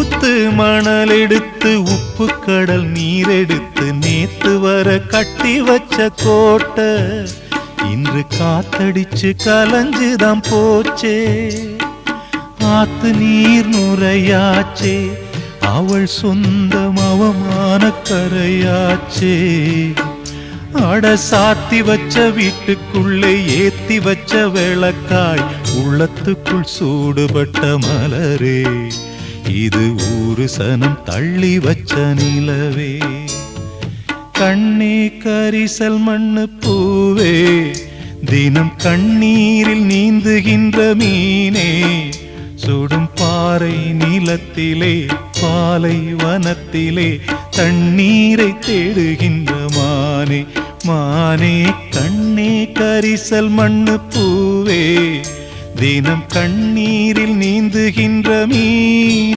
ஊத்து மணல் எடுத்து உப்பு கடல் நீர் எடுத்து நேத்து வர கட்டி வச்ச கோட்டை இன்று காத்தடிச்சு கலஞ்சுதான் போச்சே. ஆத்து நீர் நுரையாச்சே, அவள் சொந்தம் அவமான கரையாச்சே. அட சாத்தி வச்ச வீட்டுக்குள்ளே ஏத்தி வச்ச விளக்காய் உள்ளத்துக்குள் சூடுபட்ட மலரே, இது ஊரு சனம் தள்ளி வச்ச நிலவே. கண்ணே கரிசல் மண்ணு பூவே, தினம் கண்ணீரில் நீந்துகின்ற மீனே, சுடும் பாறை நிலத்திலே பாலை வனத்திலே தண்ணீரை தேடுகின்ற மானே. மானே கண்ணே கரிசல் மண்ணு பூவே, தினம் கண்ணீரில் நீந்துகின்ற மீன்.